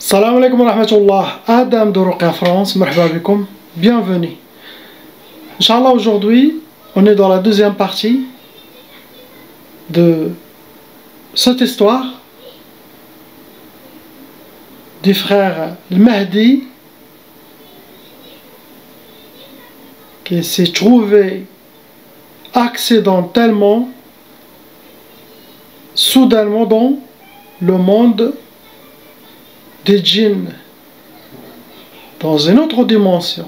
Salam alaikum wa rahmatullah. Adam de Ruqya France, marhaba bikum. Bienvenue. Inch'Allah, aujourd'hui, on est dans la deuxième partie de cette histoire du frère Mahdi qui s'est trouvé accidentellement, soudainement dans le monde des djinns, dans une autre dimension.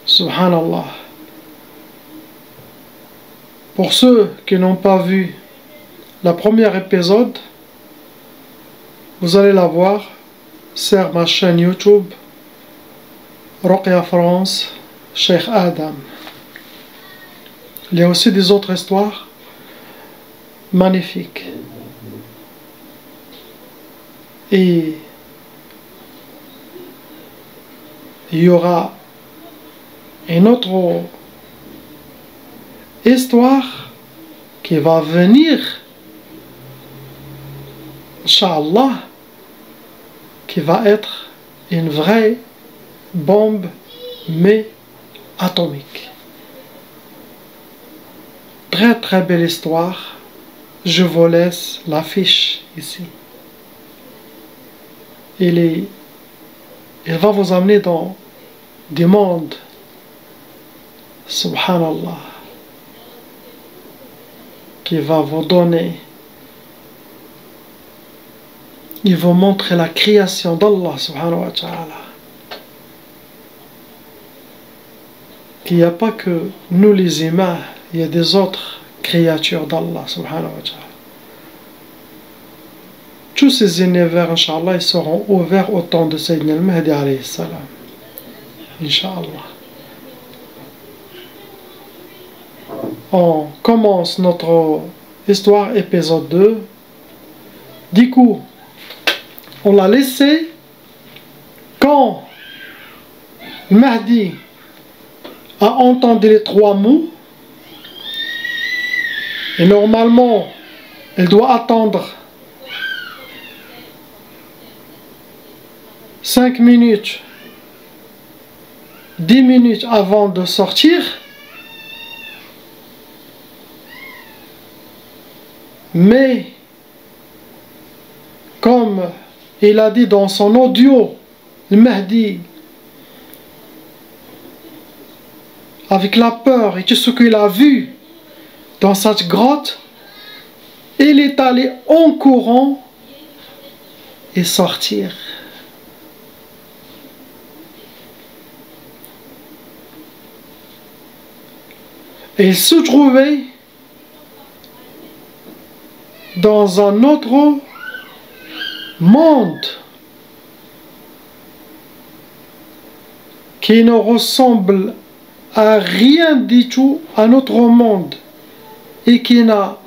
Subhanallah. Pour ceux qui n'ont pas vu la première épisode, vous allez la voir sur ma chaîne YouTube Ruqya France Cheikh Adam. Il y a aussi des autres histoires magnifiques. Et il y aura une autre histoire qui va venir, Inch'Allah, qui va être une vraie bombe, mais atomique. Très très belle histoire. Je vous laisse l'affiche ici. Il va vous amener dans des mondes, subhanallah, qui va vous donner, il va montrer la création d'Allah, subhanahu wa ta'ala. Qu'il n'y a pas que nous les humains, il y a des autres créatures d'Allah, subhanahu wa ta'ala. Tous ces univers, Inch'Allah, ils seront ouverts au temps de Sayyidina al-Mahdi alayhi salam. Inch'Allah. On commence notre histoire, épisode 2. Du coup, on l'a laissé quand Mahdi a entendu les trois mots. Et normalement, il doit attendre 5 minutes, 10 minutes avant de sortir. Mais, comme il a dit dans son audio, le Mahdi, avec la peur et tout ce qu'il a vu dans cette grotte, il est allé en courant et sortir. Et il se trouvait dans un autre monde qui ne ressemble à rien du tout à notre monde et qui n'a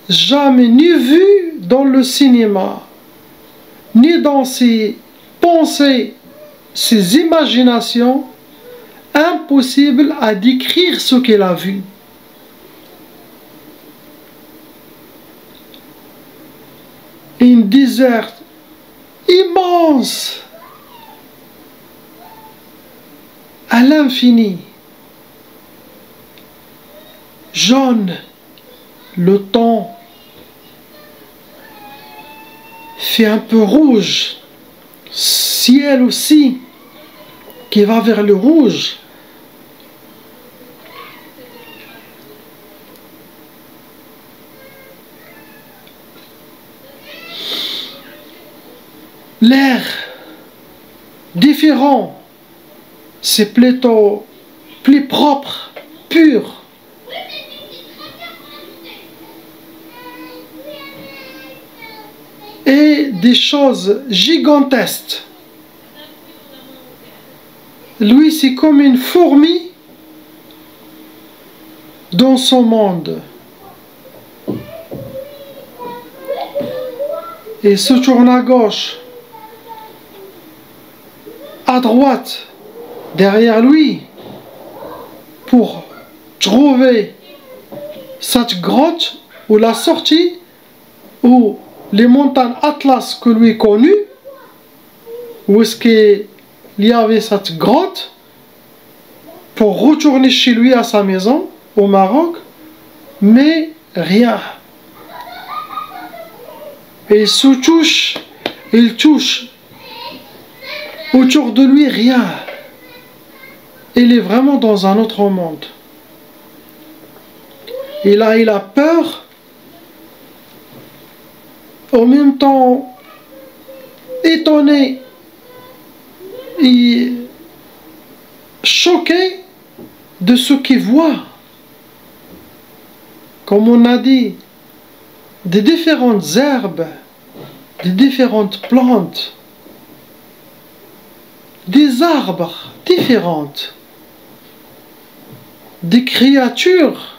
jamais ni vu dans le cinéma, ni dans ses pensées, ses imaginations. Impossible à décrire ce qu'il a vu. Une désert immense à l'infini, jaune, le temps fait un peu rouge, ciel aussi qui va vers le rouge. L'air différent, c'est plutôt plus propre, pur. Et des choses gigantesques. Lui, c'est comme une fourmi dans son monde. Et se tourne à gauche, à droite, derrière lui, pour trouver cette grotte ou la sortie où les montagnes Atlas que lui connu, où est-ce qu'il y avait cette grotte pour retourner chez lui à sa maison au Maroc, mais rien. Et il touche autour de lui, rien. Il est vraiment dans un autre monde. Et là, il a peur, en même temps étonné et choqué de ce qu'il voit. Comme on a dit, des différentes herbes, des différentes plantes, des arbres différents, des créatures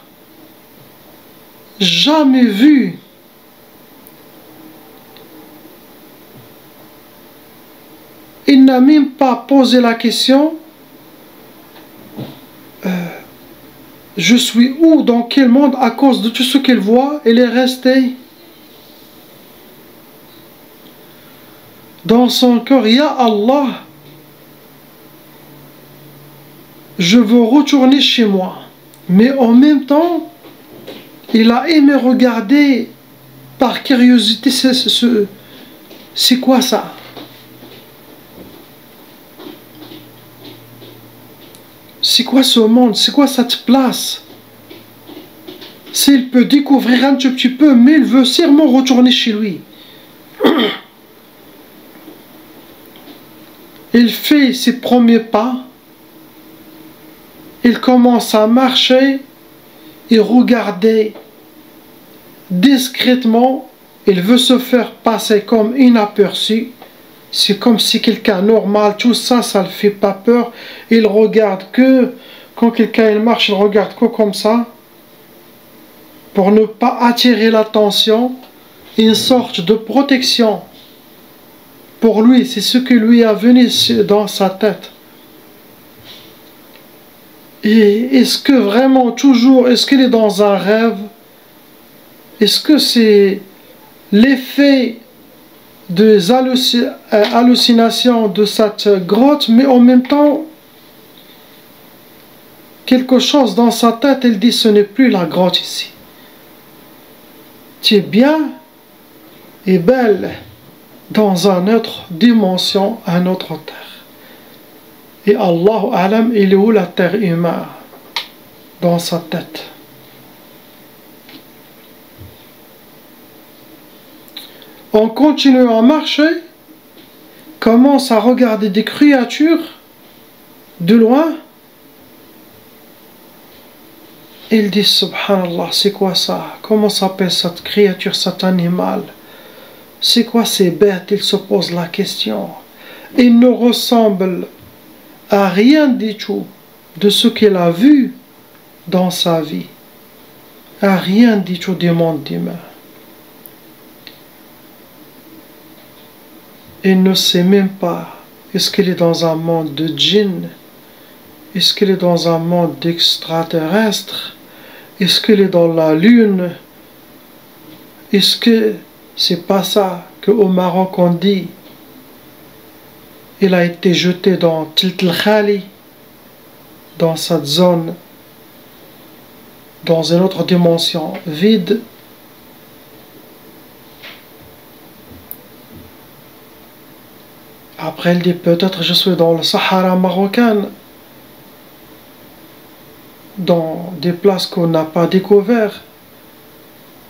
jamais vues. Il n'a même pas posé la question je suis où, dans quel monde, à cause de tout ce qu'il voit. Il est resté dans son cœur, ya Allah, je veux retourner chez moi. Mais en même temps, il a aimé regarder par curiosité, c'est quoi ça? C'est quoi ce monde? C'est quoi cette place? S'il peut découvrir un tout petit peu, mais il veut sûrement retourner chez lui. Il fait ses premiers pas. Il commence à marcher et regarder discrètement. Il veut se faire passer comme inaperçu. C'est comme si quelqu'un normal, tout ça, ça ne le fait pas peur. Il regarde que, quand quelqu'un il marche, il regarde que comme ça, pour ne pas attirer l'attention, une sorte de protection. Pour lui, c'est ce qui lui a venu dans sa tête. Et est-ce que vraiment toujours, est-ce qu'il est dans un rêve? Est-ce que c'est l'effet des hallucinations de cette grotte, mais en même temps, quelque chose dans sa tête, il dit ce n'est plus la grotte ici. Tu es bien et belle dans une autre dimension, une autre terre. Et Allahu Alam, il est où la terre humaine? Dans sa tête. On continue à marcher, commence à regarder des créatures de loin. Il dit subhanallah, c'est quoi ça? Comment s'appelle cette créature, cet animal? C'est quoi ces bêtes? Il se pose la question. Il ne ressemble à rien du tout de ce qu'il a vu dans sa vie. À rien du tout du monde humain. Il ne sait même pas, est-ce qu'il est dans un monde de djinns? Est-ce qu'il est dans un monde d'extraterrestres? Est-ce qu'il est dans la lune? Est-ce que c'est pas ça qu'au Maroc on dit? Il a été jeté dans Tilt el-Khali, dans cette zone, dans une autre dimension vide. Après, il dit peut-être je suis dans le Sahara marocain, dans des places qu'on n'a pas découvertes.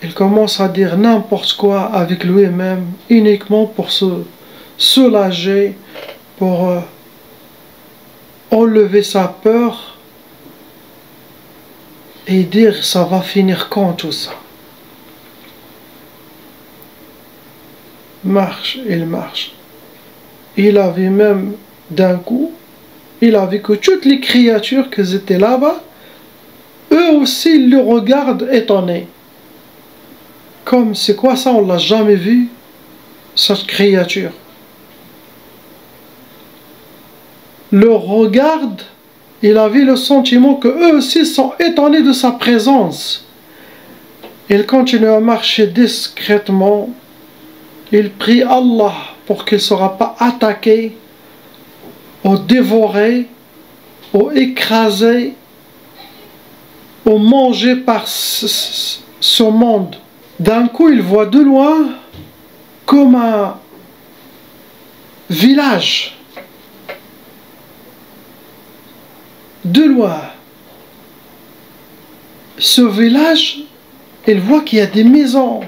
Il commence à dire n'importe quoi avec lui-même, uniquement pour se soulager, pour enlever sa peur et dire ça va finir quand tout ça. Marche, il marche. Il a vu même d'un coup, il a vu que toutes les créatures qui étaient là-bas, eux aussi ils le regardent étonnés. Comme c'est quoi ça, on l'a jamais vu, cette créature. Le regarde, il avait le sentiment que eux aussi sont étonnés de sa présence. Il continue à marcher discrètement. Il prie Allah pour qu'il ne sera pas attaqué ou dévoré, ou écrasé, ou mangé par ce monde. D'un coup, il voit de loin comme un village. De loin. Ce village, il voit qu'il y a des maisons.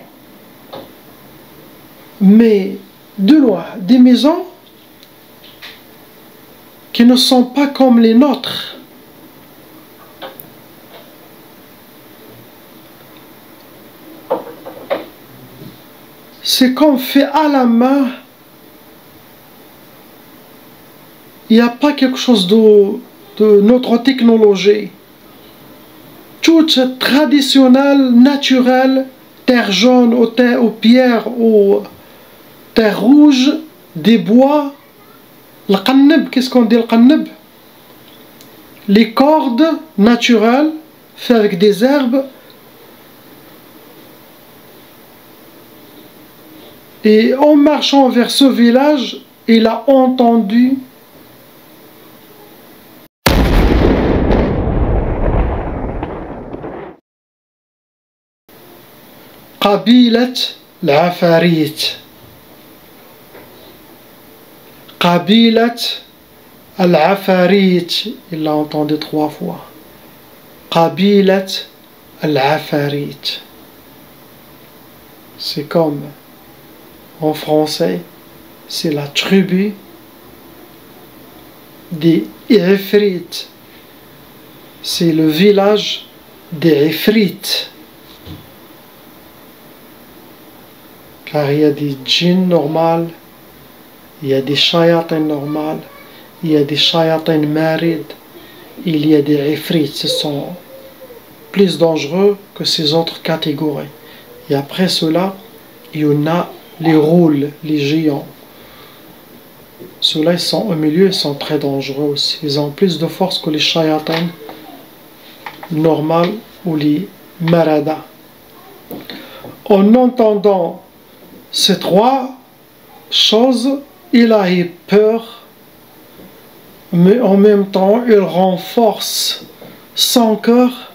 Mais de loin, des maisons qui ne sont pas comme les nôtres. C'est comme fait à la main. Il n'y a pas quelque chose de notre technologie. Tout traditionnel, naturel, terre jaune ou pierre ou terre rouge, des bois. Le qanneb, qu'est-ce qu'on dit le qanneb? Les cordes naturelles, faites avec des herbes. Et en marchant vers ce village, il a entendu قبيلة العفاريت. قبيلة العفاريت. Il l'a entendu 3 fois. قبيلة العفاريت. C'est comme en français, c'est la tribu des Ifrites. C'est le village des Ifrites. Car il y a des djinns normales, il y a des shayatins normales, il y a des shayatins marides, il y a des ifrites. Ce sont plus dangereux que ces autres catégories. Et après cela, il y en a les rôles, les géants. Ceux-là, ils sont au milieu, ils sont très dangereux aussi. Ils ont plus de force que les shayatins normales ou les maradas. En entendant ces 3 choses, il a eu peur, mais en même temps, il renforce son cœur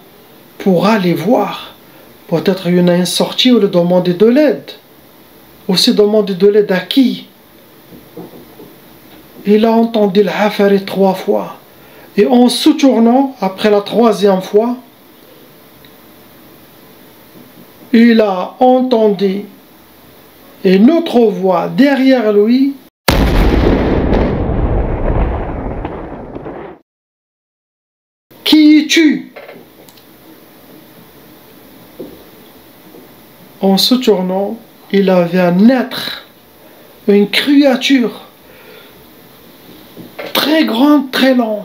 pour aller voir. Peut-être il y en a une sortie ou le demander de l'aide. Aussi demander de l'aide à qui? Il a entendu l'Afarit 3 fois. Et en se tournant, après la 3e fois, il a entendu une autre voix derrière lui. Qui es-tu? En se tournant, il avait un être, une créature, très grande, très longue.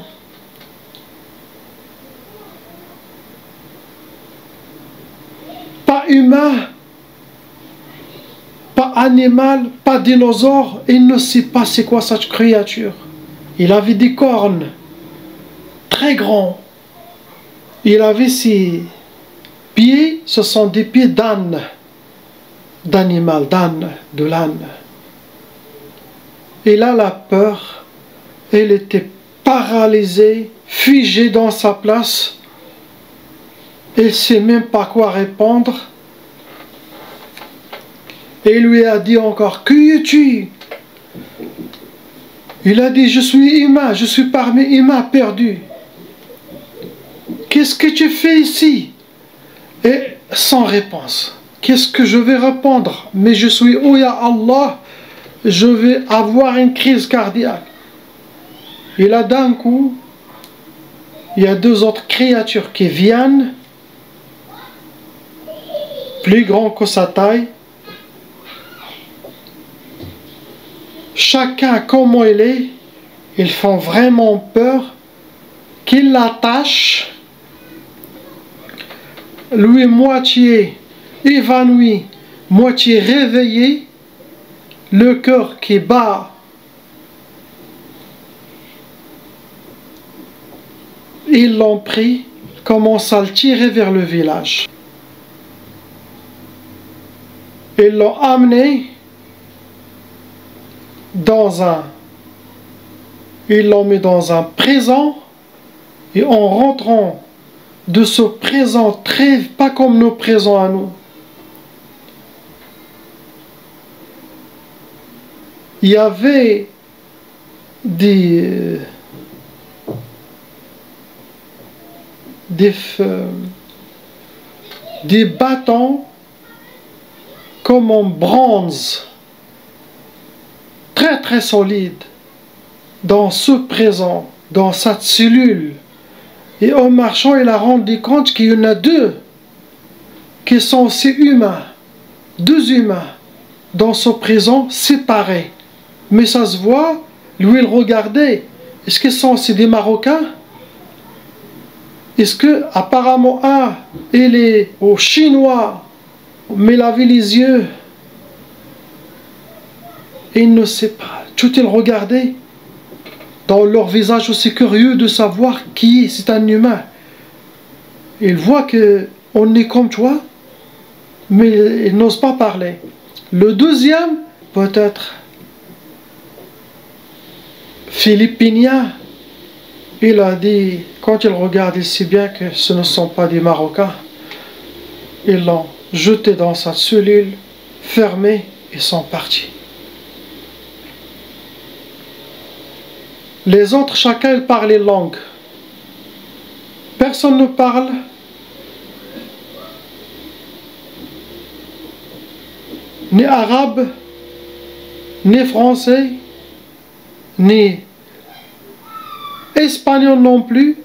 Pas humain, pas animal, pas dinosaure. Il ne sait pas c'est quoi cette créature. Il avait des cornes, très grands. Il avait ses pieds, ce sont des pieds d'âne, d'animal, d'âne, de l'âne. Il a la peur, il était paralysé, figé dans sa place. Il ne sait même pas quoi répondre. Et il lui a dit encore, qui es-tu? Il a dit, je suis humain, je suis parmi humains perdus. Qu'est-ce que tu fais ici? Et sans réponse. Qu'est-ce que je vais répondre? Mais je suis, oh ya Allah, je vais avoir une crise cardiaque. Et là d'un coup, il y a 2 autres créatures qui viennent, plus grands que sa taille. Chacun comment il est, ils font vraiment peur, qu'ils l'attachent. Lui moitié évanoui, moitié réveillé, le cœur qui bat. Ils l'ont pris, commencent à le tirer vers le village. Ils l'ont amené dans un Ils l'ont mis dans un présent. Et en rentrant de ce présent, pas comme nos présents à nous, il y avait des bâtons comme en bronze, très très solides, dans ce présent, dans cette cellule. Et en marchant, il a rendu compte qu'il y en a deux qui sont aussi humains, deux humains, dans ce présent séparés. Mais ça se voit, lui il regardait, est-ce qu'ils sont aussi des Marocains? Est-ce que, apparemment, un, il est au Chinois, mais il avait les yeux, et il ne sait pas. Tout il regardait, dans leur visage aussi curieux de savoir qui est, c'est un humain. Il voit que on est comme toi, mais il n'ose pas parler. Le deuxième, peut-être, philippinien, il a dit, quand il regarde, il sait bien que ce ne sont pas des Marocains. Ils l'ont jeté dans sa cellule, fermé, et sont partis. Les autres, chacun il parle les langues. Personne ne parle. Ni arabe, ni français, ni espagnol non plus,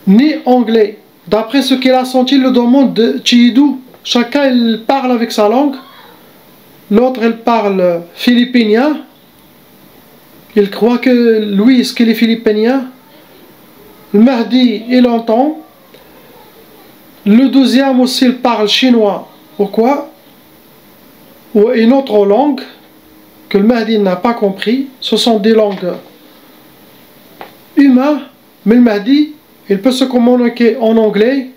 ni anglais. D'après ce qu'il a senti, le demande de Chidou, chacun il parle avec sa langue. L'autre il parle philippinien. Il croit que lui, est-ce qu'il est philippinien? Le Mahdi, il entend. Le deuxième aussi, il parle chinois. Pourquoi? Ou une autre langue que le Mahdi n'a pas compris. Ce sont des langues humaines. Mais le Mahdi, il peut se communiquer en anglais,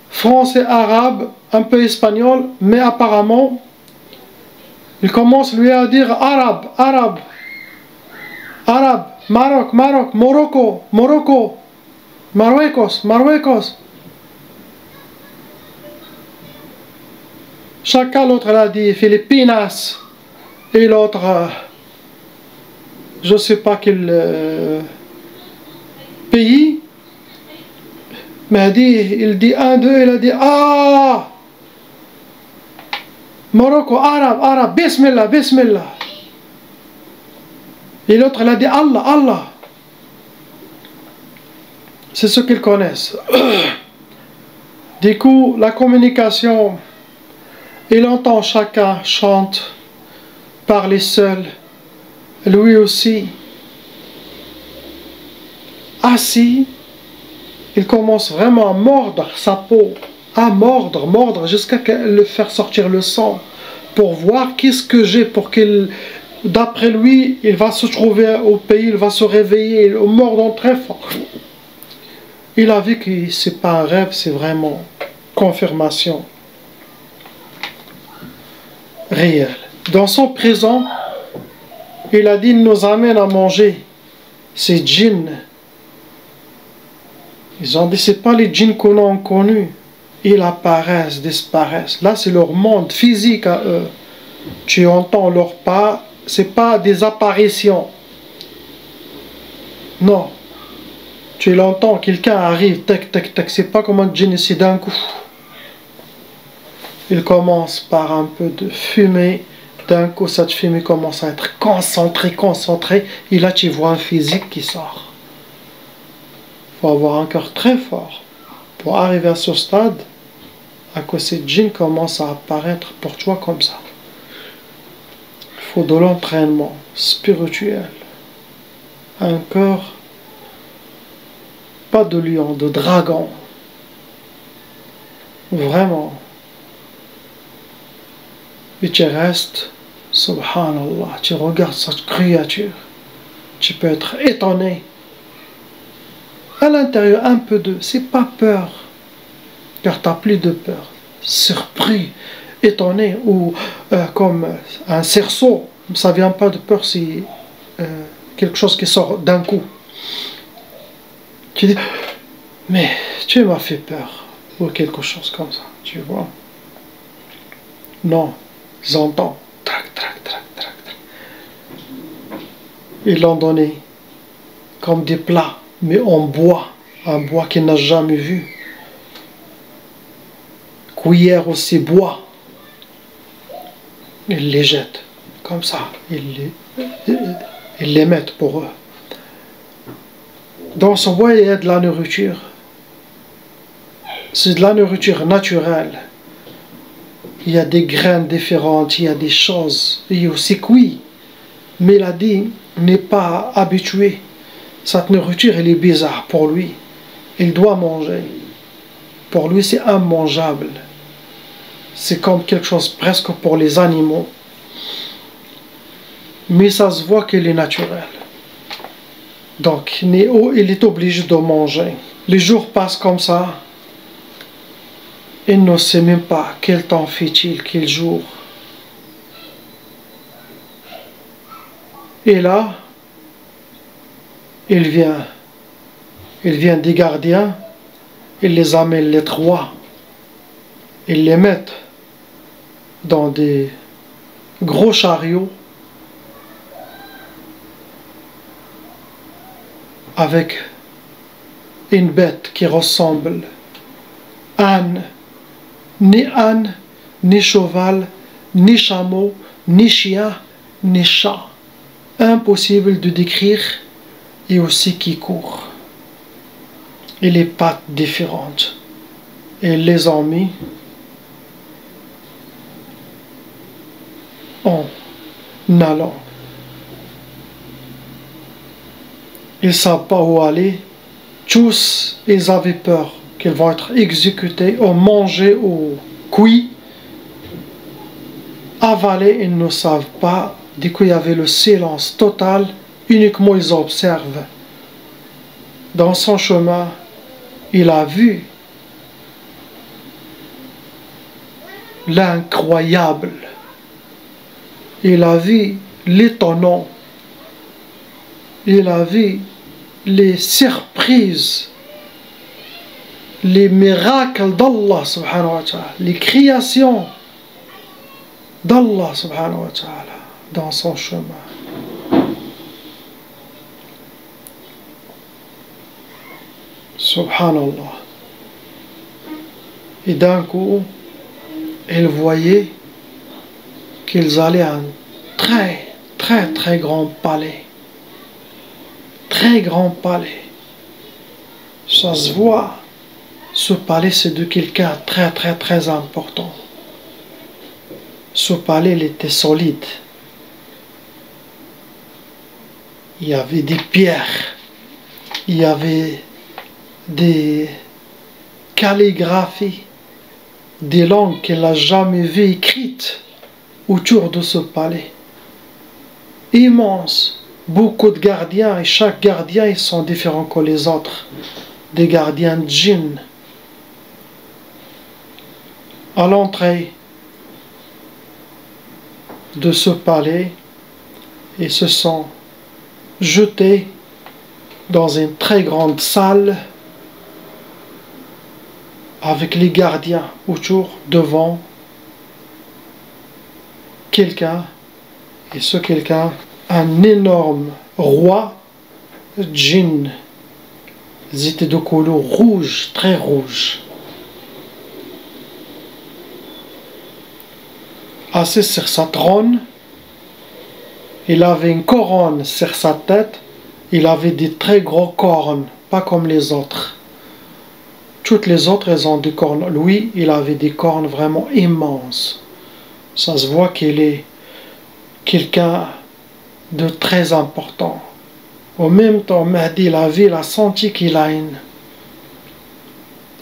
français, arabe, un peu espagnol. Mais apparemment, il commence lui à dire arabe, arabe. Arabe, Maroc, Maroc, Morocco, Morocco, Marruecos, Marruecos. Chacun l'autre l'a dit Philippinas et l'autre, je ne sais pas quel pays. Mais il dit un, deux, il a dit ah Morocco, arabe, arabe, bismillah, bismillah. Et l'autre, il a dit Allah, Allah. C'est ce qu'ils connaissent. Du coup, la communication, il entend chacun chante, parler seul, lui aussi. Assis, il commence vraiment à mordre sa peau, à mordre, jusqu'à le faire sortir le sang, pour voir qu'est-ce que j'ai, pour qu'il... D'après lui, il va se trouver au pays, il va se réveiller, il mord très fort. Il a vu que ce n'est pas un rêve, c'est vraiment confirmation réelle. Dans son présent, il a dit, il nous amène à manger ces djinns. Ils ont dit, ce n'est pas les djinns qu'on a connus. Ils apparaissent, disparaissent. Là, c'est leur monde physique à eux. Tu entends leur pas. C'est pas des apparitions. Non. Tu l'entends, quelqu'un arrive, tac, tac, tac. C'est pas comme un djinn ici d'un coup. Il commence par un peu de fumée. D'un coup, cette fumée commence à être concentrée. Et là, tu vois un physique qui sort. Il faut avoir un cœur très fort pour arriver à ce stade. À quoi ces djinns commencent à apparaître pour toi comme ça. Il faut de l'entraînement spirituel. Un cœur, pas de lion, de dragon. Vraiment. Et tu restes, subhanallah, tu regardes cette créature. Tu peux être étonné. À l'intérieur, un peu de... C'est pas peur. Car tu n'as plus de peur. Surpris. Étonné ou comme un cerceau, ça vient pas de peur, c'est quelque chose qui sort d'un coup. Tu dis, mais tu m'as fait peur, ou quelque chose comme ça, tu vois. Non, j'entends, trac, trac, trac, trac. Ils l'ont donné comme des plats, mais en bois, un bois qu'il n'a jamais vu. Cuillère aussi bois. Ils les jettent comme ça, ils les mettent pour eux. Dans ce bois, il y a de la nourriture. C'est de la nourriture naturelle. Il y a des graines différentes, il y a des choses. Il y a aussi cuit. Mais il a dit, n'est pas habitué. Cette nourriture, elle est bizarre pour lui. Il doit manger. Pour lui, c'est immangeable. C'est comme quelque chose presque pour les animaux. Mais ça se voit qu'il est naturel. Donc, il est obligé de manger. Les jours passent comme ça. Il ne sait même pas quel temps fait-il, quel jour. Et là, il vient des gardiens, il les amène les trois, ils les mettent dans des gros chariots avec une bête qui ressemble à ni âne, ni cheval, ni chameau, ni chien, ni chat. Impossible de décrire, et aussi qui court. Et les pattes différentes. Et les ont mis en allant. Ils ne savent pas où aller. Tous, ils avaient peur qu'ils vont être exécutés ou mangés ou cuits. Avalés, ils ne savent pas. Du coup, il y avait le silence total. Uniquement, ils observent. Dans son chemin, il a vu l'incroyable. Il a vu l'étonnant. Il a vu les surprises, les miracles d'Allah subhanahu wa ta'ala, les créations d'Allah subhanahu wa ta'ala dans son chemin. Subhanallah. Et d'un coup, ils voyaient qu'ils allaient à un très grand palais. Très grand palais. Ça se voit. Ce palais, c'est de quelqu'un très important. Ce palais, il était solide. Il y avait des pierres. Il y avait des calligraphies, des langues qu'elle n'a jamais vues écrites autour de ce palais. Immense. Beaucoup de gardiens, et chaque gardien, ils sont différents que les autres. Des gardiens de djinn. À l'entrée de ce palais, ils se sont jetés dans une très grande salle avec les gardiens autour, devant quelqu'un, et ce quelqu'un, un énorme roi djinn. Ils étaient de couleur rouge, très rouge. Assis sur sa trône, il avait une couronne sur sa tête, il avait des très gros cornes, pas comme les autres. Toutes les autres, elles ont des cornes. Lui, il avait des cornes vraiment immenses. Ça se voit qu'il est quelqu'un de très important. Au même temps, Mahdi, il a senti qu'il a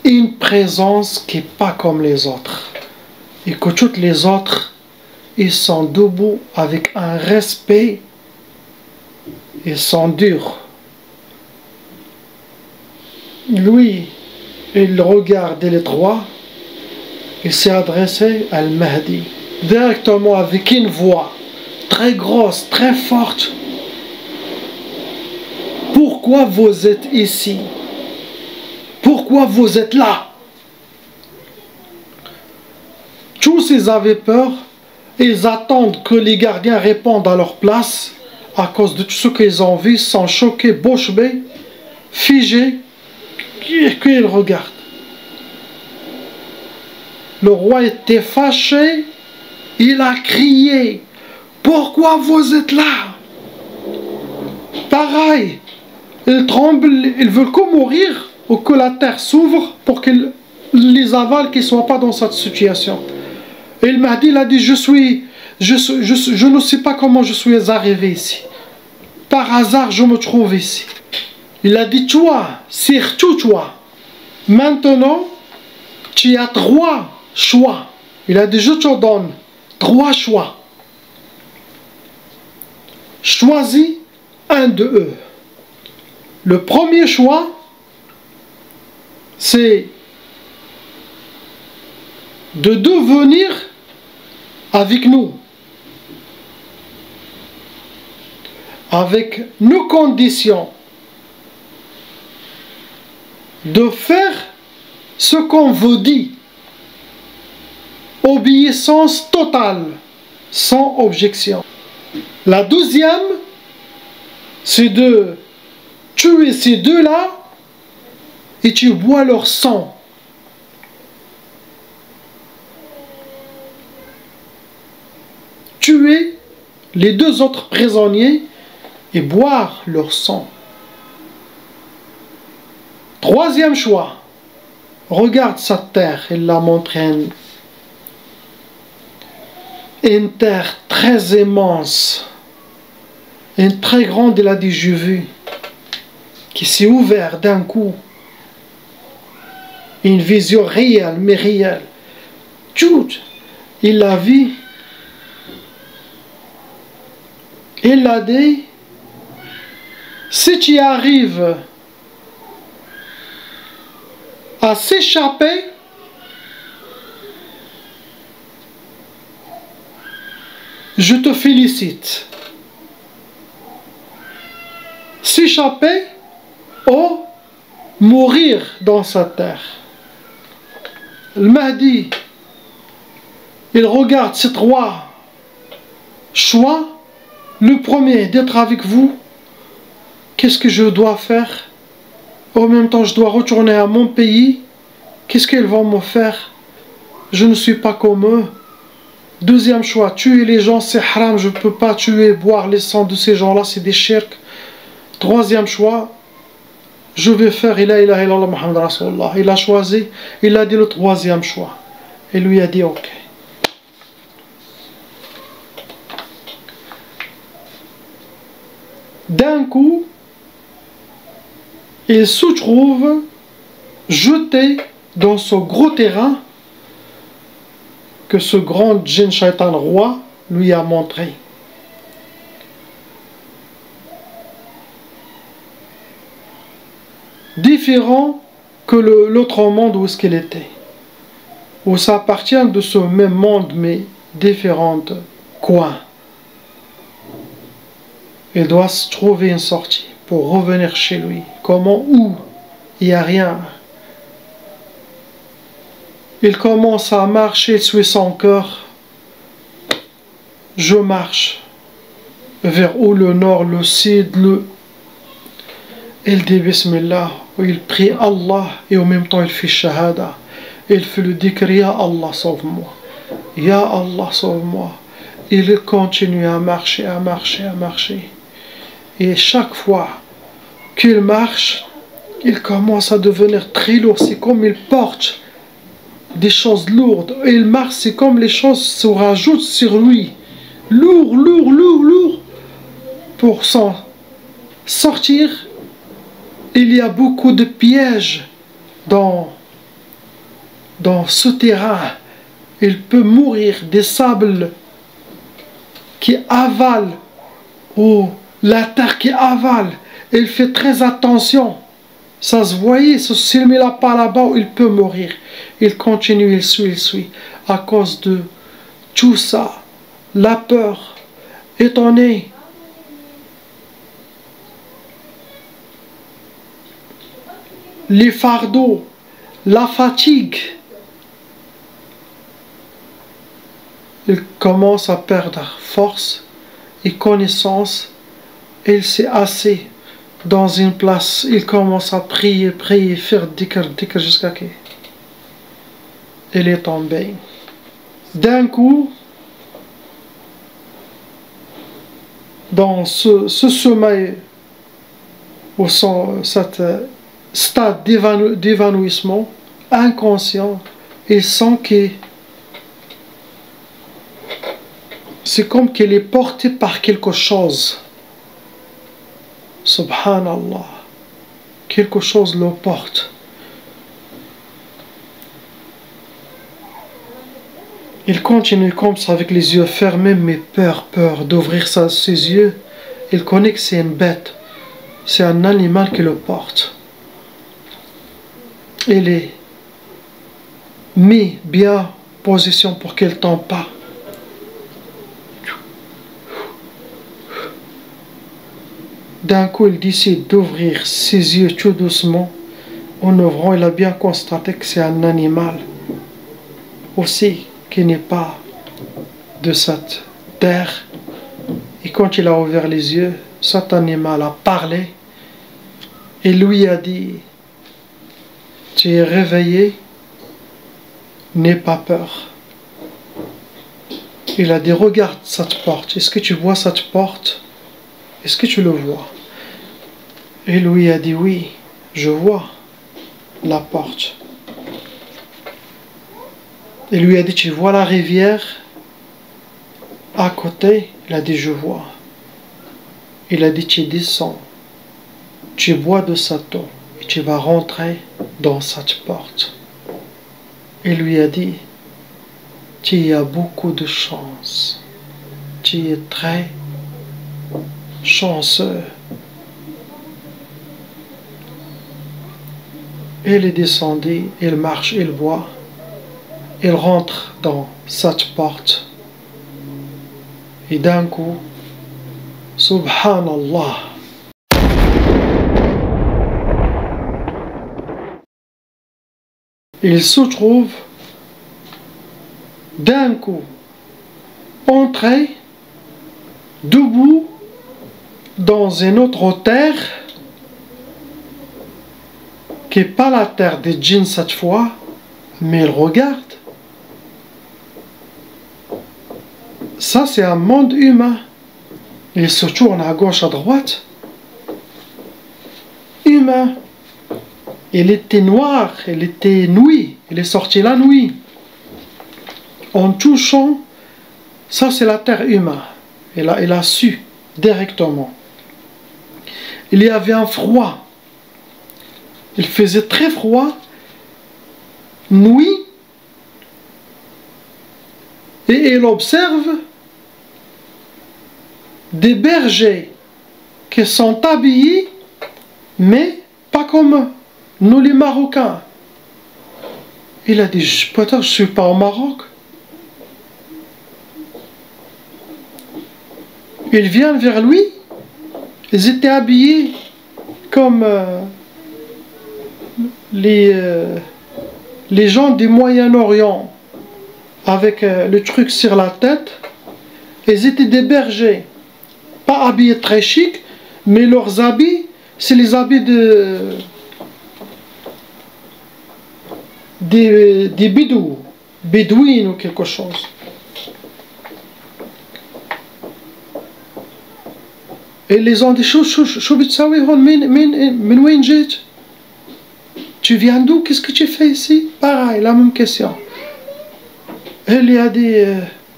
une présence qui n'est pas comme les autres. Et que toutes les autres, ils sont debout avec un respect. Ils sont durs. Lui, il regardait les trois. Il s'est adressé à Al-Mahdi. Directement avec une voix très grosse, très forte. pourquoi vous êtes ici? Pourquoi vous êtes là? Tous ils avaient peur. Ils attendent que les gardiens répondent à leur place. À cause de tout ce qu'ils ont vu, ils sont choqués, bouche bée, figés. Qu'ils regardent. Le roi était fâché. Il a crié. Pourquoi vous êtes là? Pareil. Ils tremblent. Ils veulent que mourir ou que la terre s'ouvre pour qu'ils les avalent, qu'ils ne soient pas dans cette situation. Et le Mahdi, il a dit, je ne sais pas comment je suis arrivé ici. Par hasard, je me trouve ici. Il a dit, toi, surtout toi, maintenant, tu as 3 choix. Il a dit, je te donne 3 choix. Choisis un de eux. Le premier choix, c'est de devenir avec nous, avec nos conditions, de faire ce qu'on vous dit, obéissance totale, sans objection. La deuxième, c'est de tuer ces deux-là et tu bois leur sang. Tuer les 2 autres prisonniers et boire leur sang. Troisième choix. Regarde cette terre, il l'a montré. Une terre très immense. Une très grande, il a dit, j'ai vu. Qui s'est ouverte d'un coup. Une vision réelle, mais réelle. Tout, il l'a vu. Il a dit, si tu arrives à s'échapper, je te félicite. S'échapper ou mourir dans sa terre. Le Mahdi, il regarde ces 3 choix. Le premier, d'être avec vous. Qu'est-ce que je dois faire? En même temps, je dois retourner à mon pays. Qu'est-ce qu'ils vont me faire? Je ne suis pas comme eux. Deuxième choix, tuer les gens, c'est haram. Je ne peux pas tuer, boire les sangs de ces gens-là, c'est des shirk. Troisième choix, je vais faire la ilaha illallah Muhammad Rasulullah. Il a choisi, il a dit le troisième choix. Et lui a dit ok. D'un coup, il se trouve jeté dans ce gros terrain que ce grand djinn shaitan roi lui a montré. Différent que l'autre monde où est-ce qu'il était. Où ça appartient de ce même monde mais différentes coins. Il doit se trouver une sortie pour revenir chez lui. Comment? Où? Il n'y a rien. Il commence à marcher, il suit son cœur. Je marche. Vers où? Le nord, le sud, Il dit Bismillah. Il prie Allah et en même temps il fait Shahada. Il fait le dhikr, Ya Allah, sauve-moi. Ya Allah, sauve-moi. Il continue à marcher, à marcher, à marcher. Et chaque fois qu'il marche, il commence à devenir très lourd. C'est comme il porte des choses lourdes. Et il marche, c'est comme les choses se rajoutent sur lui. Lourd, lourd, lourd, lourd. Pour s'en sortir, il y a beaucoup de pièges dans ce terrain. Il peut mourir des sables qui avalent ou la terre qui avale. Il fait très attention. Ça se voyait, s'il ne met la pas là-bas, il peut mourir. Il continue, il suit. À cause de tout ça, la peur, étonné. les fardeaux, la fatigue. Il commence à perdre force et connaissance. Il s'est assis dans une place. Il commence à prier, faire dhikr jusqu'à qu'il est tombé. D'un coup, dans ce sommeil, ou cet stade d'évanouissement inconscient, il sent que c'est comme qu'il est porté par quelque chose. Subhanallah. Quelque chose le porte. Il continue comme ça avec les yeux fermés, mais peur d'ouvrir ses yeux. Il connaît que c'est une bête. C'est un animal qui le porte. Il est mis bien en position pour qu'il ne tombe pas. D'un coup, il décide d'ouvrir ses yeux tout doucement. En ouvrant, il a bien constaté que c'est un animal aussi qui n'est pas de cette terre. Et quand il a ouvert les yeux, cet animal a parlé et lui a dit: tu es réveillé, n'aie pas peur. Il a dit: regarde cette porte, est-ce que tu vois cette porte? Est-ce que tu le vois? Et lui a dit: oui, je vois la porte. Il lui a dit: tu vois la rivière à côté? Il a dit: je vois. Il a dit: tu descends, tu bois de cette eau et tu vas rentrer dans cette porte. Il lui a dit: tu as beaucoup de chance, tu es très chanceux. Il est descendu, il marche, il boit, il rentre dans cette porte. Et d'un coup, subhanallah, il se trouve d'un coup entré, debout, dans une autre terre, qui n'est pas la terre des djinns cette fois, mais il regarde. Ça, c'est un monde humain. Il se tourne à gauche, à droite. Humain. Il était noir, il était nuit. Il est sorti la nuit. En touchant, ça c'est la terre humaine. Il a su directement. Il y avait un froid. Il faisait très froid. Nuit. Et il observe des bergers qui sont habillés, mais pas comme nous les Marocains. Il a dit: peut-être je ne suis pas au Maroc. Ils viennent vers lui. Ils étaient habillés comme les gens du Moyen-Orient, avec le truc sur la tête. Ils étaient des bergers, pas habillés très chic, mais leurs habits, c'est les habits des bédouines ou quelque chose. Et les ont dit: tu viens d'où? Qu'est-ce que tu fais ici? Pareil, la même question. Elle lui a dit: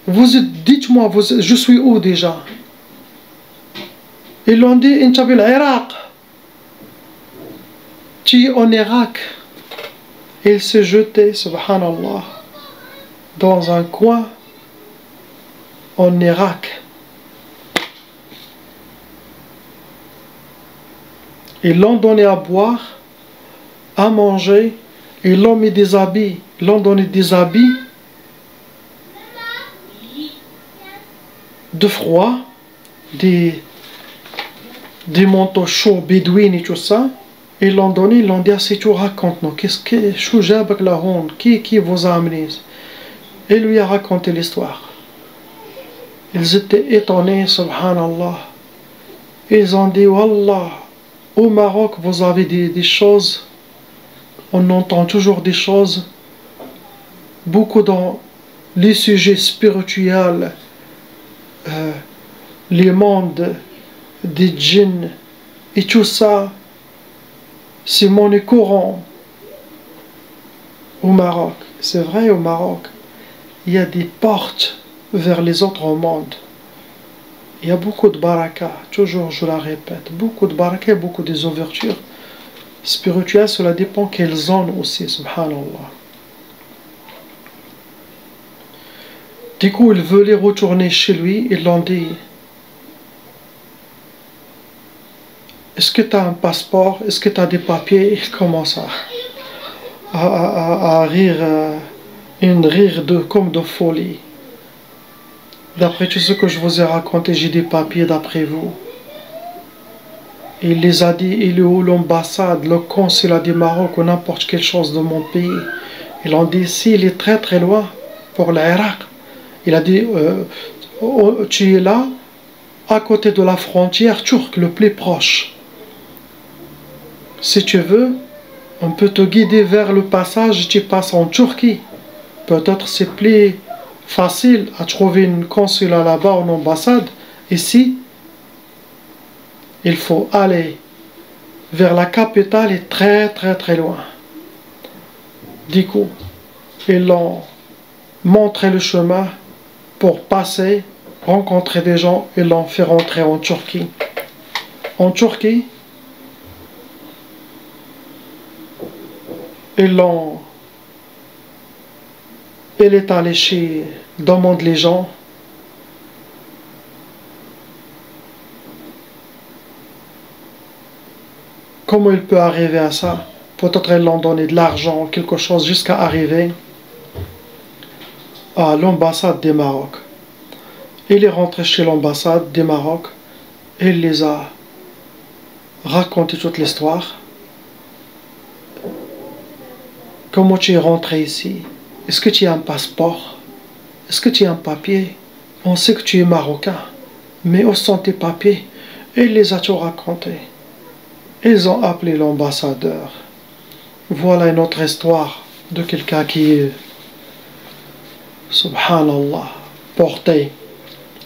dites-moi, je suis où déjà? Ils l'ont dit: tu es en Irak. Il s'est jeté, subhanallah, dans un coin en Irak. Ils l'ont donné à boire, à manger, ils l'ont mis des habits, ils l'ont donné des habits de froid, des manteaux chauds bédouines et tout ça. Ils l'ont donné, ils l'ont dit, si tu racontes-nous, qui vous a amené? Et lui a raconté l'histoire. Ils étaient étonnés, subhanallah. Ils ont dit, Wallah, au Maroc, vous avez des choses, on entend toujours des choses, beaucoup dans les sujets spirituels, les mondes des djinns, et tout ça, c'est monnaie courante au Maroc. C'est vrai, au Maroc, il y a des portes vers les autres mondes. Il y a beaucoup de baraka, toujours je la répète, beaucoup de baraka et beaucoup des ouvertures spirituelles, cela dépend quelle zone aussi, subhanallah. Du coup, il voulait retourner chez lui, ils l'ont dit, est-ce que tu as un passeport, est-ce que tu as des papiers? Il commence à rire, comme de folie. D'après tout ce que je vous ai raconté, j'ai des papiers d'après vous. Il les a dit, il est où l'ambassade, le consulat du Maroc ou n'importe quelle chose de mon pays? Ils ont dit, ici, il est très très loin pour l'Irak. Il a dit, tu es là, à côté de la frontière turque, le plus proche. Si tu veux, on peut te guider vers le passage, tu passes en Turquie. Peut-être c'est plus facile à trouver une consulat là-bas, une ambassade. Ici, il faut aller vers la capitale et très très très loin. Du coup, ils l'ont montré le chemin pour passer, rencontrer des gens et l'ont fait rentrer en Turquie. En Turquie, il est allé demande les gens. Comment il peut arriver à ça? Peut-être ils l'ont donné de l'argent, quelque chose, jusqu'à arriver à l'ambassade du Maroc. Il est rentré chez l'ambassade du Maroc et il les a raconté toute l'histoire. Comment tu es rentré ici? Est-ce que tu as un passeport? Est-ce que tu as un papier? On sait que tu es marocain, mais où sont tes papiers? Et il les a tout raconté. Ils ont appelé l'ambassadeur. Voilà une autre histoire de quelqu'un qui est, subhanallah, porté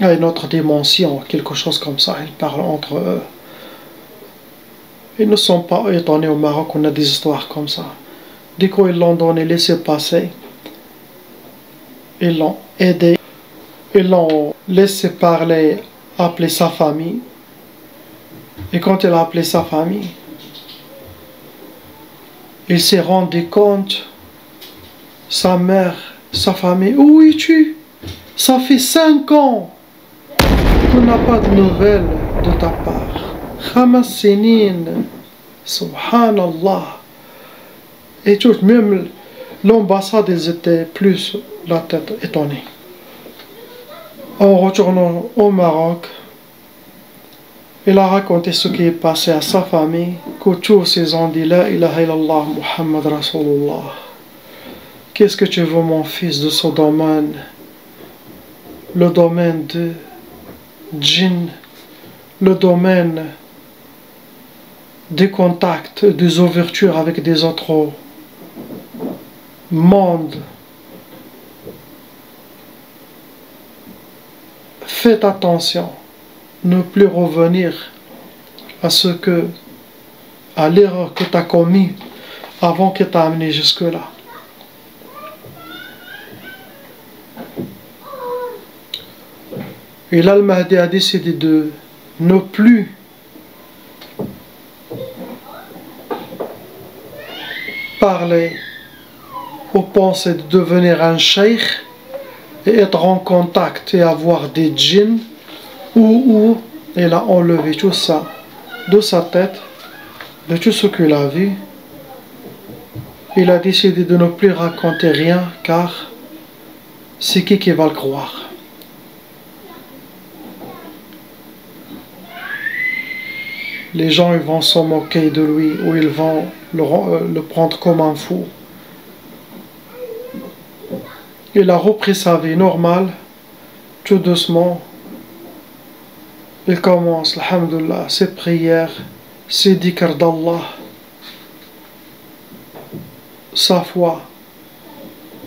à une autre dimension, quelque chose comme ça. Ils parlent entre eux. Ils ne sont pas étonnés au Maroc qu'on a des histoires comme ça. Du coup, ils l'ont donné, laissé passer. Ils l'ont aidé. Ils l'ont laissé parler, appeler sa famille. Et quand il a appelé sa famille, il s'est rendu compte, sa mère, sa famille, où es-tu? Ça fait 5 ans qu'on n'a pas de nouvelles de ta part. Khamas Sinin, subhanallah. Et tout, même l'ambassade, ils étaient plus la tête étonnée. En retournant au Maroc, il a raconté ce qui est passé à sa famille, que tous ils ont dit La ilaha illallah Muhammad Rasulullah. Qu'est-ce que tu veux, mon fils, de ce domaine? Le domaine de djinn, le domaine des contacts, des ouvertures avec des autres mondes. Faites attention, ne plus revenir à l'erreur que tu as commise avant que tu as amené jusque-là. Et là, le Mahdi a décidé de ne plus parler ou penser de devenir un cheikh et être en contact et avoir des djinns, ou il a enlevé tout ça de sa tête, de tout ce qu'il a vu. Il a décidé de ne plus raconter rien, car c'est qui va le croire? les gens ils vont se moquer de lui ou ils vont le prendre comme un fou. Il a repris sa vie normale, tout doucement. Il commence, alhamdoulilah, ses prières, ses dhikr d'Allah, sa foi.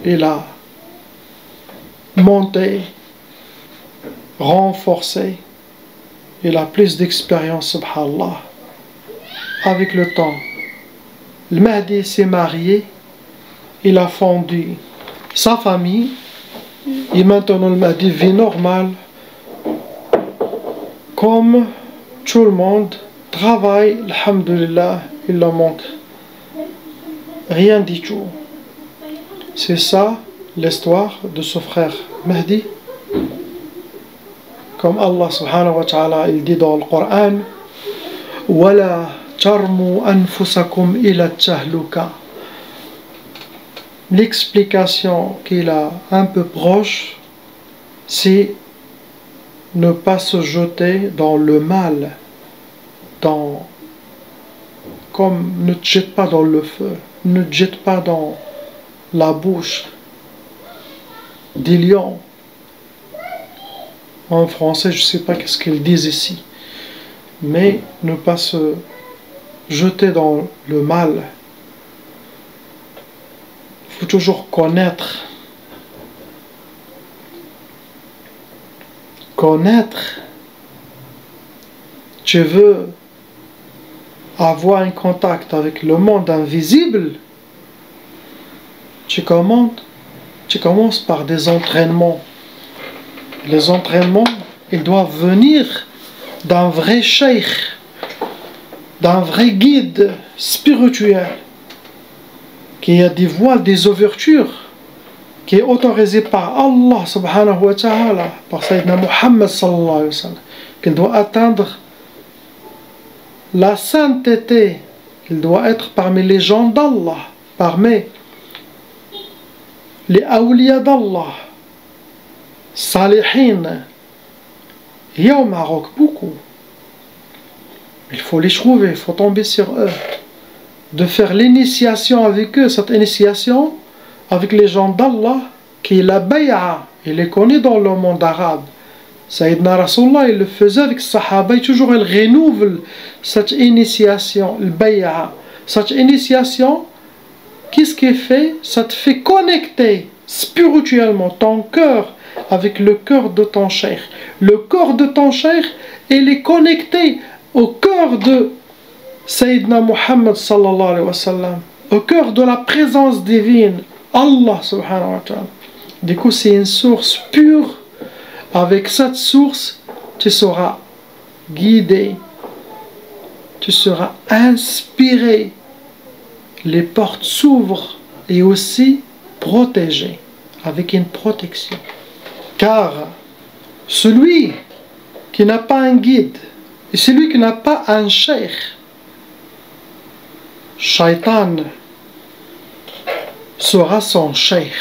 Il a monté, renforcé. Il a plus d'expérience, subhanallah. Avec le temps, le Mahdi s'est marié, il a fondé sa famille, et maintenant le Mahdi vit normal, comme tout le monde, travaille, alhamdulillah, il ne manque rien du tout. C'est ça l'histoire de ce frère Mahdi. Comme Allah subhanahu wa ta'ala il dit dans le Coran, Wala tarmu anfusakum ila tahluka. L'explication qu'il a un peu proche, c'est ne pas se jeter dans le mal, comme ne te jette pas dans le feu, ne te jette pas dans la bouche des lions. En français, je ne sais pas qu'est-ce qu'ils disent ici, mais ne pas se jeter dans le mal. Il faut toujours connaître. Tu veux avoir un contact avec le monde invisible, tu commences par des entraînements. Les entraînements, ils doivent venir d'un vrai cheikh, d'un vrai guide spirituel, qui a des voiles, des ouvertures, qui est autorisé par Allah subhanahu wa ta'ala, par Sayyidina Muhammad sallallahu alayhi wa sallam, qu'il doit atteindre la sainteté, il doit être parmi les gens d'Allah, parmi les awliya d'Allah, salihin. Il y a au Maroc beaucoup. Il faut les trouver, il faut tomber sur eux, de faire l'initiation avec eux, cette initiation avec les gens d'Allah, qui est la bay'a, il est connu dans le monde arabe. Sayyidina Rasulullah, il le faisait avec Sahaba, et toujours il renouvelle cette initiation, le bay'a. Cette initiation, qu'est-ce qui fait? Ça te fait connecter spirituellement ton cœur avec le cœur de ton cheikh. Le cœur de ton cheikh, il est connecté au cœur de Sayyidina Muhammad sallallahu alayhi wa sallam, au cœur de la présence divine, Allah subhanahu wa ta'ala. Du coup, c'est une source pure. Avec cette source, tu seras guidé, tu seras inspiré, les portes s'ouvrent et aussi protégées, avec une protection. Car celui qui n'a pas un guide, et celui qui n'a pas un cheikh, Shaitan sera son cheikh.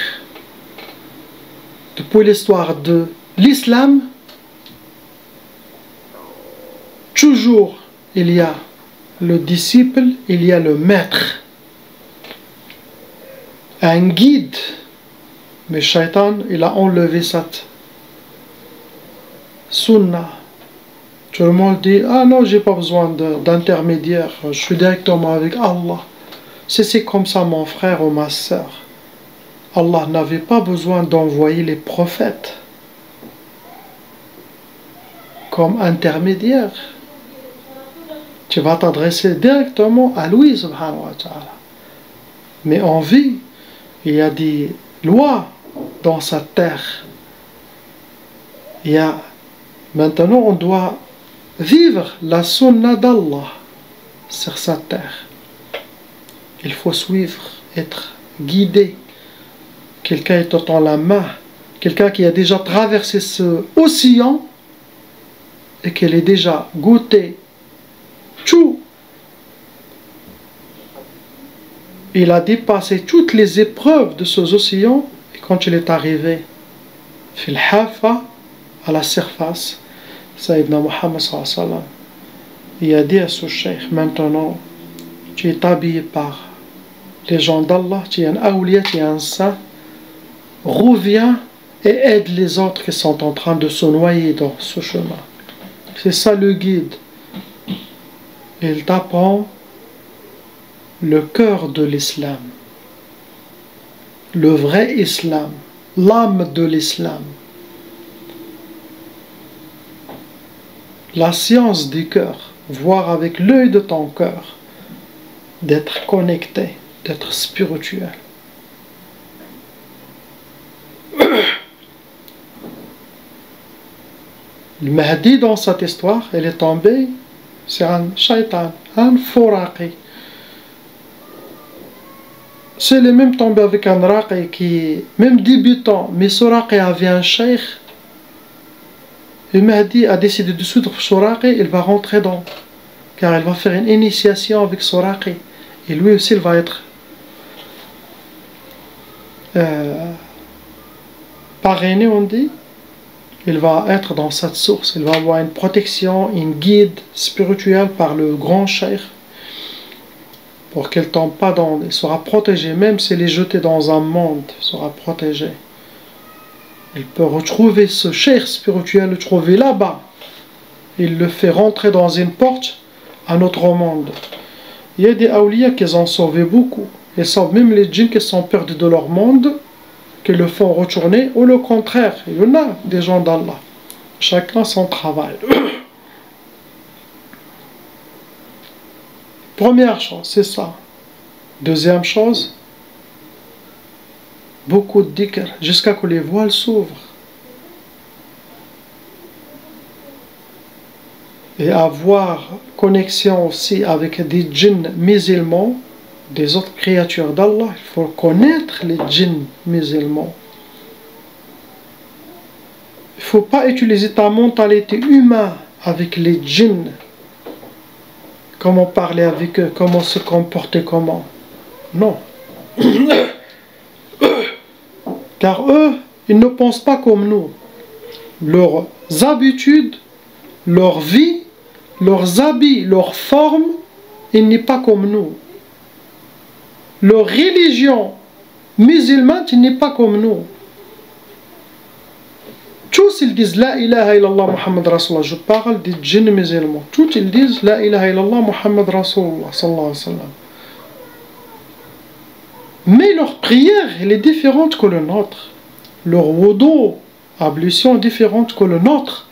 Depuis l'histoire de l'islam, toujours il y a le disciple, il y a le maître, un guide. Mais Shaitan, il a enlevé cette sunna. Tout le monde dit, ah non, j'ai pas besoin d'intermédiaire, je suis directement avec Allah. C'est comme ça mon frère ou ma soeur. Allah n'avait pas besoin d'envoyer les prophètes comme intermédiaire. Tu vas t'adresser directement à lui, subhanahu wa ta'ala. Mais en vie, il y a des lois dans cette terre. Maintenant, on doit vivre la sunna d'Allah sur cette terre. Il faut suivre, être guidé. Quelqu'un est dans la main, quelqu'un qui a déjà traversé ce océan et qui a déjà goûté tout. Il a dépassé toutes les épreuves de ce océan et quand il est arrivé à la surface, Sayyidina Muhammad sallallahu alayhi wa sallam, Il a dit à ce cheikh, maintenant, tu es habillé par les gens d'Allah, tu es un awliya, tu es un saint, reviens et aide les autres qui sont en train de se noyer dans ce chemin. C'est ça le guide. Il t'apprend le cœur de l'islam, le vrai islam, l'âme de l'islam, la science du cœur, voir avec l'œil de ton cœur, d'être connecté, d'être spirituel. Le Mahdi, dans cette histoire, il est tombé sur un shaitan, un fouraqi. C'est le même tombé avec un raqi qui, même débutant, mais ce raqi avait un cheikh. Le Mahdi a décidé de suivre ce raqi, il va rentrer dans, car il va faire une initiation avec ce raqi. Et lui aussi, il va être parrainé, on dit. Il va être dans cette source, il va avoir une protection, une guide spirituelle par le grand cheikh pour qu'il ne tombe pas dans... Il sera protégé, même s'il est jeté dans un monde, il sera protégé. Il peut retrouver ce cheikh spirituel, le trouver là-bas. Il le fait rentrer dans une porte à notre monde. Il y a des awliya qui ont sauvé beaucoup. Ils sauvent même les djinns qui sont perdus de leur monde, qui le font retourner, ou le contraire. Il y en a des gens d'Allah. Chacun son travail. Première chose, c'est ça. Deuxième chose, beaucoup de dhikr, jusqu'à que les voiles s'ouvrent. Et avoir connexion aussi avec des djinns musulmans, des autres créatures d'Allah. Il faut connaître les djinns musulmans. Il ne faut pas utiliser ta mentalité humaine avec les djinns. Comment parler avec eux, comment se comporter, comment. Non. Car eux, ils ne pensent pas comme nous. Leurs habitudes, leur vie, leurs habits, leur forme, il n'est pas comme nous. Leur religion musulmane, il n'est pas comme nous. Tous ils disent La ilaha illallah Muhammad Rasulullah. Je parle des djinns musulmans. Tous ils disent La ilaha illallah Muhammad Rasulullah sallallahu alayhi wa sallam. Mais leur prière, elle est différente que le nôtre. Leur wudu, ablution, est différente que le nôtre.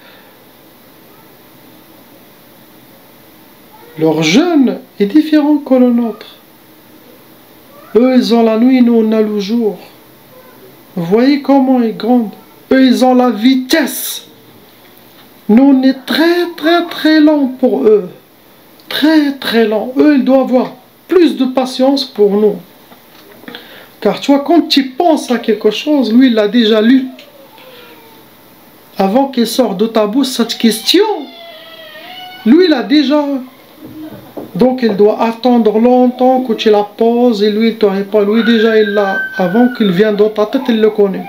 Leur jeûne est différent que le nôtre. Eux, ils ont la nuit, nous, on a le jour. Vous voyez comment ils grandent. Eux, ils ont la vitesse. Nous, on est très lent pour eux. Très lent. Eux, ils doivent avoir plus de patience pour nous. Car tu vois, quand tu penses à quelque chose, lui, il l'a déjà lu. Avant qu'il sorte de ta bouche cette question, lui, il a déjà... Donc, il doit attendre longtemps que tu la poses et lui, il te répond. Lui, déjà, il l'a. Avant qu'il vienne dans ta tête, il le connaît.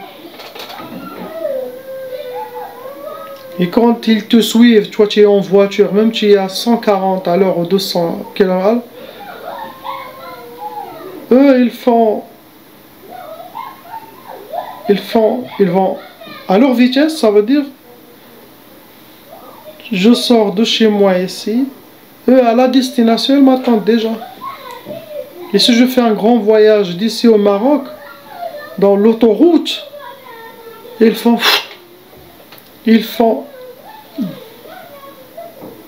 Et quand ils te suivent, toi, tu es en voiture, même tu es à 140 à l'heure ou 200 km/h, eux, ils vont à leur vitesse, ça veut dire, je sors de chez moi ici, eux, à la destination, ils m'attendent déjà. Et si je fais un grand voyage d'ici au Maroc, dans l'autoroute, ils font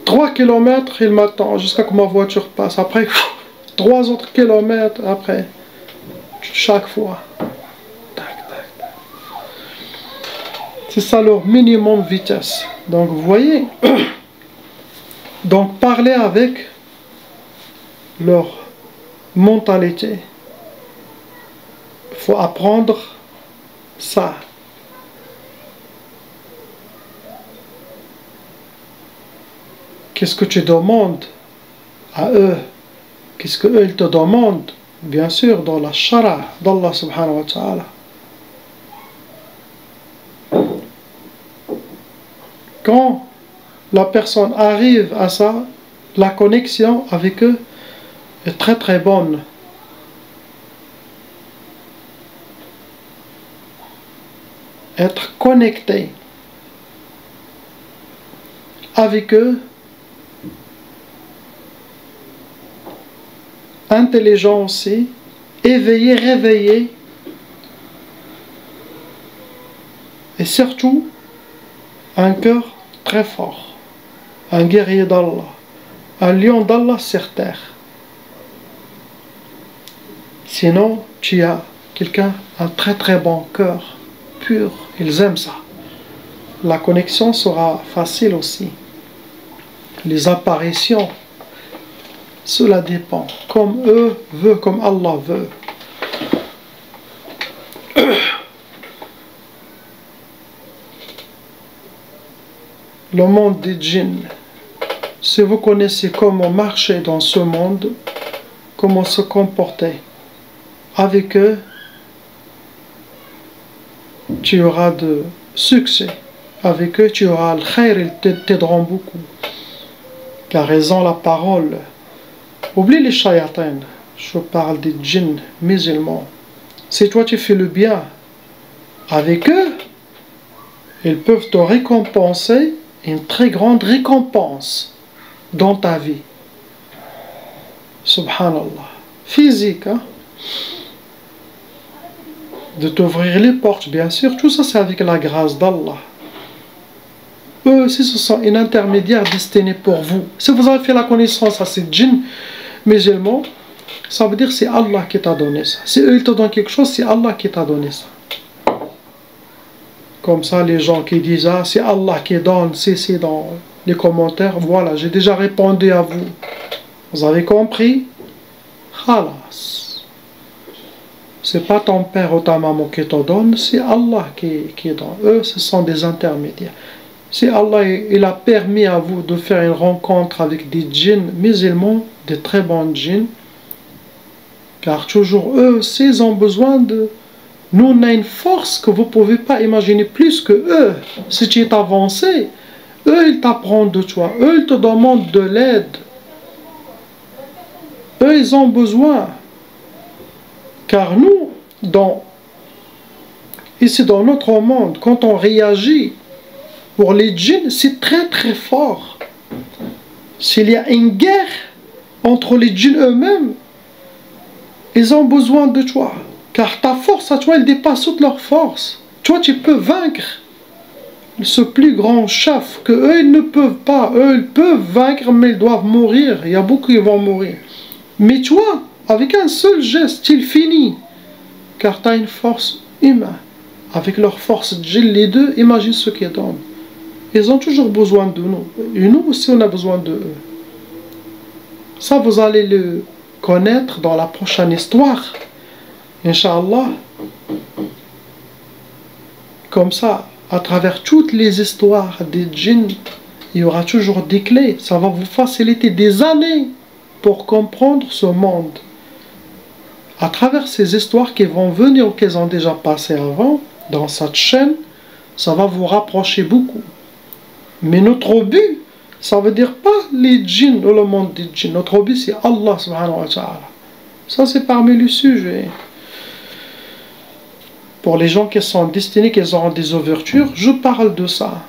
3 km, ils m'attendent jusqu'à que ma voiture passe. Après, 3 autres kilomètres après, chaque fois. C'est ça leur minimum vitesse. Donc, vous voyez, donc parler avec leur mentalité. Il faut apprendre ça. Qu'est-ce que tu demandes à eux? Qu'est-ce qu'eux ils te demandent? Bien sûr, dans la shara d'Allah subhanahu wa ta'ala. Quand la personne arrive à ça, La connexion avec eux est très très bonne. Être connecté avec eux, intelligent aussi, éveillé, réveillé, et surtout un cœur très fort, un guerrier d'Allah, un lion d'Allah sur terre. Sinon, tu as quelqu'un, un très très bon cœur, pur, ils aiment ça. La connexion sera facile aussi. Les apparitions, cela dépend, comme eux veulent, comme Allah veut. Le monde des djinns, si vous connaissez comment marcher dans ce monde, comment se comporter avec eux, tu auras de succès. Avec eux, tu auras le khair, ils t'aideront beaucoup. Car ils ont la parole. Oublie les shayatins. Je parle des djinns musulmans. Si toi tu fais le bien avec eux, ils peuvent te récompenser une très grande récompense dans ta vie. Subhanallah. Physique, hein? De t'ouvrir les portes, bien sûr. Tout ça, c'est avec la grâce d'Allah. Eux aussi, ce sont un intermédiaire destiné pour vous. Si vous avez fait la connaissance à ces djinns musulmans, ça veut dire que c'est Allah qui t'a donné ça. Si eux ils te donnent quelque chose, c'est Allah qui t'a donné ça. Comme ça, les gens qui disent « Ah, c'est Allah qui donne », c'est dans les commentaires. Voilà, j'ai déjà répondu à vous. Vous avez compris? Khalas. C'est pas ton père ou ta maman qui te donne, c'est Allah qui donne. Eux, ce sont des intermédiaires. Si Allah il a permis à vous de faire une rencontre avec des djinns musulmans, des très bons djinns, car toujours eux aussi, ils ont besoin de... Nous, on a une force que vous ne pouvez pas imaginer plus que eux. Si tu es avancé, eux, ils t'apprennent de toi. Eux, ils te demandent de l'aide. Eux, ils ont besoin. Car nous, ici dans notre monde, quand on réagit pour les djinns, c'est très très fort. S'il y a une guerre entre les djinns eux-mêmes, ils ont besoin de toi. Car ta force à toi, elle dépasse toute leur force. Toi, tu peux vaincre ce plus grand chef que eux, ils ne peuvent pas. Eux, ils peuvent vaincre, mais ils doivent mourir. Il y a beaucoup qui vont mourir. Mais toi, avec un seul geste, il finit. Car tu as une force humaine. Avec leur force djinn, les deux, imagine ce qu'ils donnent. Ils ont toujours besoin de nous. Et nous aussi, on a besoin de eux. Ça, vous allez le connaître dans la prochaine histoire. Inch'Allah. Comme ça, à travers toutes les histoires des djinns, il y aura toujours des clés. Ça va vous faciliter des années pour comprendre ce monde. À travers ces histoires qui vont venir ou qui ont déjà passé avant, dans cette chaîne, ça va vous rapprocher beaucoup. Mais notre but, ça veut dire pas les djinns ou le monde des djinns. Notre but, c'est Allah subhanahu wa ta'ala. Ça, c'est parmi les sujets. Pour les gens qui sont destinés, qui auront des ouvertures, je parle de ça.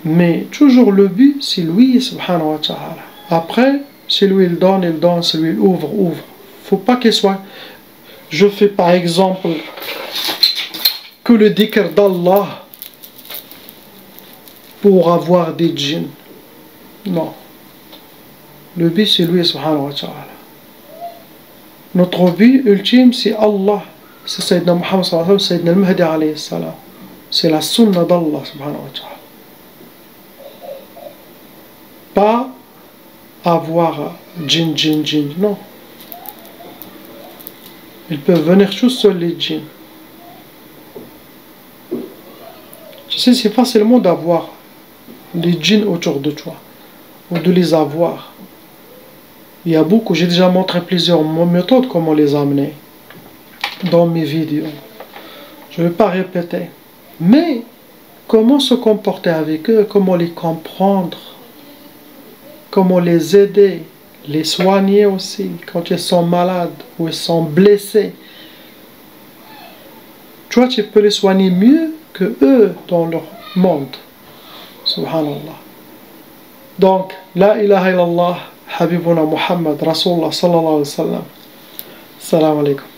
Mais toujours le but, c'est lui, subhanahu wa ta'ala. Après, si lui il donne, si lui il ouvre. Faut pas qu'il soit... Je fais par exemple que le dhikr d'Allah pour avoir des djinns. Non. Le but, c'est lui, subhanahu wa ta'ala. Notre but ultime, c'est Allah. C'est Sayyidina Muhammad sallallahu alayhi wa sallam, Sayyidina al-Mahdi alayhi salam. C'est la sunna d'Allah subhanahu wa ta'ala. Pas avoir djinn, non. Ils peuvent venir tous seuls les djinns. Tu sais, c'est facilement d'avoir les djinns autour de toi, ou de les avoir. Il y a beaucoup, j'ai déjà montré plusieurs méthodes comment les amener dans mes vidéos. Je ne vais pas répéter. Mais, comment se comporter avec eux, comment les comprendre. comment les aider, les soigner aussi quand ils sont malades ou ils sont blessés. Toi, tu peux les soigner mieux que eux dans leur monde. Subhanallah. Donc, la ilaha illallah, Habibuna Muhammad, Rasulullah sallallahu alayhi wa sallam. Salam alaikum.